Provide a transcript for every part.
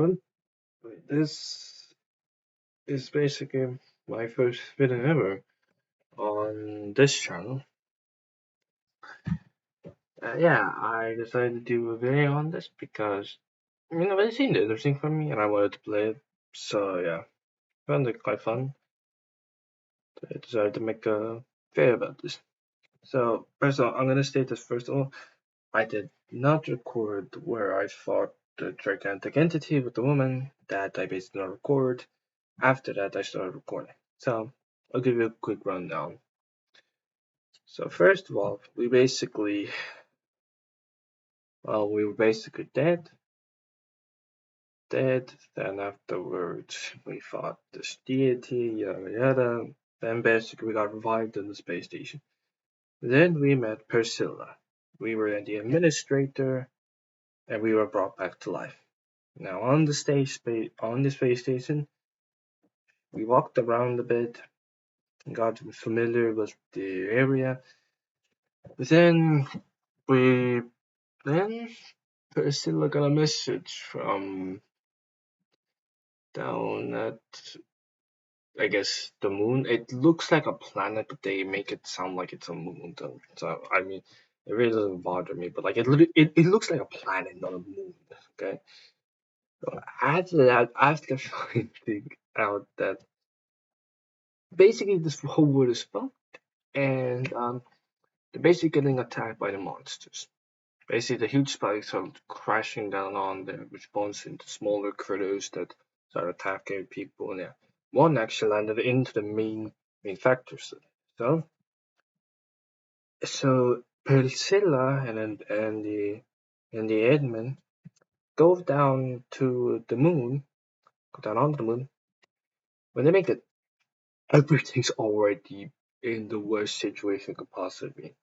everyone. This is basically my first video ever on this channel. Yeah, I decided to do a video on this because it seemed interesting for me and I wanted to play it. So yeah, found it quite fun. So I decided to make a video about this. So first of all, I'm gonna state this first of all. I did not record where I fought the gigantic entity with the woman. That I basically not record. After that, I started recording. So I'll give you a quick rundown. So first of all, we were basically dead. Then afterwards, we fought this deity, yada yada. Then basically we got revived in the space station. Then we met Priscilla. We were the administrator, and we were brought back to life. Now on the space station, we walked around a bit, got familiar with the area. Then we then Priscilla got a message from down at, I guess, the moon. It looks like a planet, but they make it sound like it's a moon. So I mean, it really doesn't bother me. But like it looks like a planet, not a moon. Okay. So after that, after finding out that basically this whole world is fucked, and they're basically getting attacked by the monsters. Basically, the huge spikes are crashing down on them, which spawns into smaller critters that start attacking people. And yeah, one actually landed into the main factors. So Priscilla and the admin go down to the moon, go down on the moon. When they make it, everything's already in the worst situation it could possibly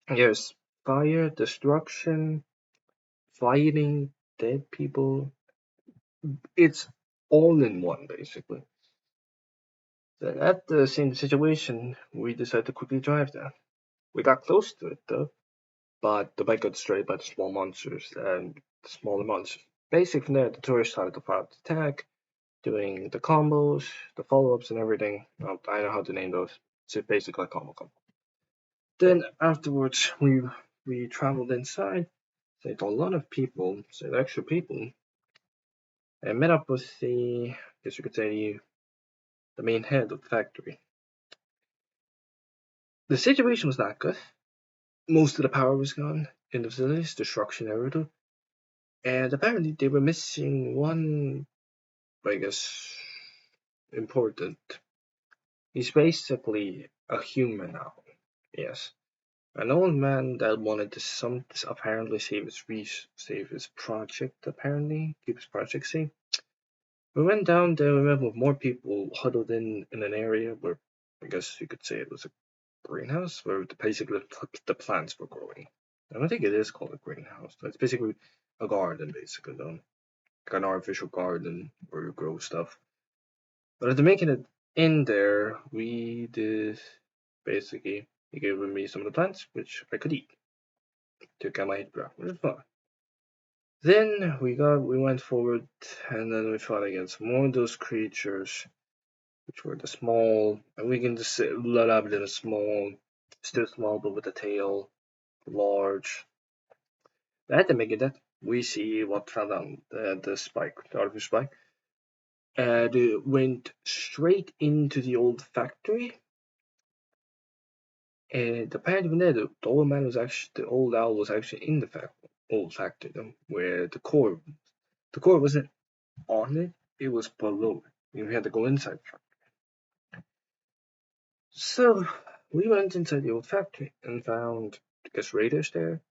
be. There's fire, destruction, fighting, dead people. It's all in one, basically. Then at the same situation, we decided to quickly drive there. We got close to it though, but the bike got destroyed by the small monsters and the smaller monsters. Basically, from there, the tourists started to fire the attack, doing the combos, the follow-ups, and everything. I know how to name those. It's basically a combo. Then afterwards, we traveled inside, saved a lot of people, saved extra people, and met up with the, I guess you could say, the main head of the factory. The situation was not good. Most of the power was gone in the facilities, destruction everywhere, and apparently they were missing one, I guess, important. He's basically a human now. Yes, an old man that wanted to apparently save his project. Apparently, keep his project safe. We went down there. We met with more people huddled in an area where I guess you could say it was a greenhouse where basically the plants were growing. I don't think it is called a greenhouse. It's basically a garden, basically, though. Like an artificial garden where you grow stuff. But after making it in there, we did basically he gave me some of the plants, which I could eat to get my head back, which was fun. Then we went forward, and then we fought against more of those creatures, which were the small, and we can just say a lot of them small, still small, but with a tail, large. At the Megadeth, we see what fell down the spike, the artificial spike, and it went straight into the old factory. And apparently, when the old man was actually, the old owl was actually in the old factory, though, where the core wasn't on it, it was below it. We had to go inside. So we went inside the old factory and found, I guess, raiders there,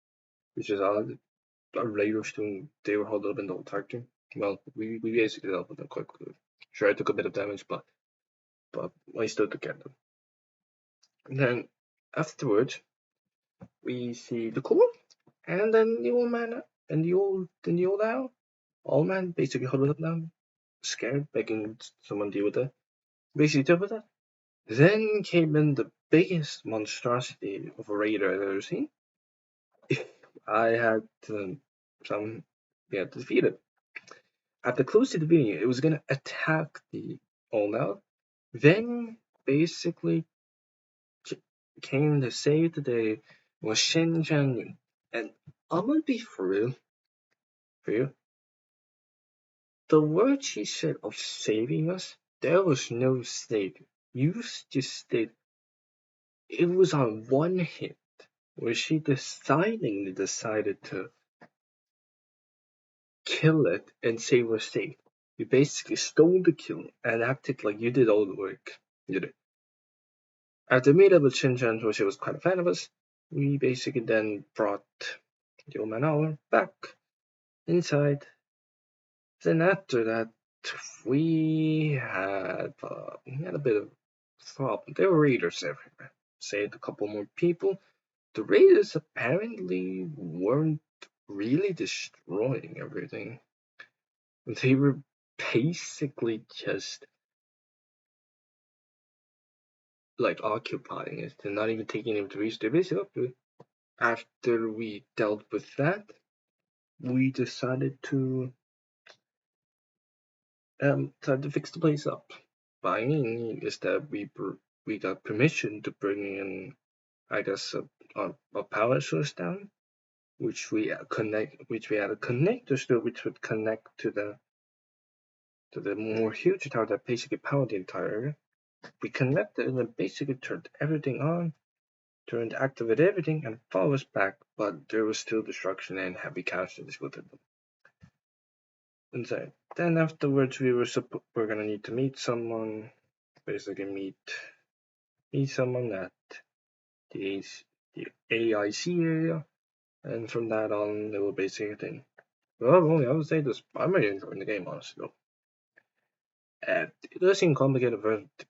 which is odd. Our raiders doing, they were huddled up in the old factory. Well, we basically dealt with them quite quickly. Sure, I took a bit of damage, but I still took care of them. And then afterwards, we see the core, and then the old man and the old owl. Old man basically huddled up now, scared, begging someone to deal with it. Basically dealt with that. Then came in the biggest monstrosity of a raider I've ever seen. I had to defeat it. at the close of the video, it was gonna attack the All Out. Then basically came to save the day was Shin Chang-yun. And I'm gonna be for real, for you. The word she said of saving us, there was no saving. You just stayed. It was on one hit where she decided to kill it and say we're safe. You basically stole the kill and acted like you did all the work. You did. After meet up with Shin-chan, where she was quite a fan of us, we basically then brought the old man hour back inside. Then after that, we had a bit of problem. There were raiders everywhere. Saved a couple more people. The raiders apparently weren't really destroying everything. They were basically just like occupying it. They're not even taking inventories. They're basically up to it. After we dealt with that, we decided to try to fix the place up. By meaning is that we got permission to bring in, I guess, a power source down, which we had a connector still, which would connect to the more huge tower that basically powered the entire area. We connected and then basically turned everything on, activated everything, and followed us back. But there was still destruction and heavy casualties within them. And so then afterwards, we're gonna need to meet someone, basically meet someone at the AIC area, and from that on, it will basically thing. Well, I would say this. I'm really enjoying the game, honestly. Though. It does seem complicated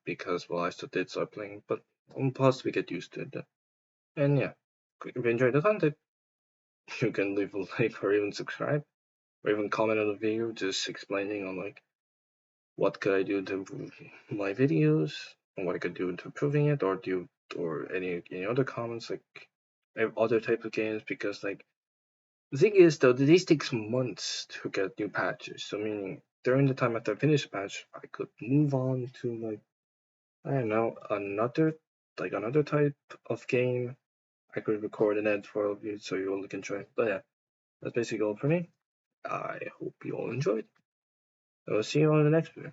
because, well, I still did start playing, but I'll possibly get used to it. And yeah, if you enjoyed the content, you can leave a like or even subscribe, or even comment on the video just explaining on like what could I do to improve my videos, and what I could do to improving it, or any other comments like other type of games, because like the thing is though, these takes months to get new patches. So meaning during the time after I finish a patch, I could move on to like I don't know another type of game. I could record an edit for all of you so you all can enjoy it. But yeah, that's basically all for me. I hope you all enjoyed. I will see you on the next video.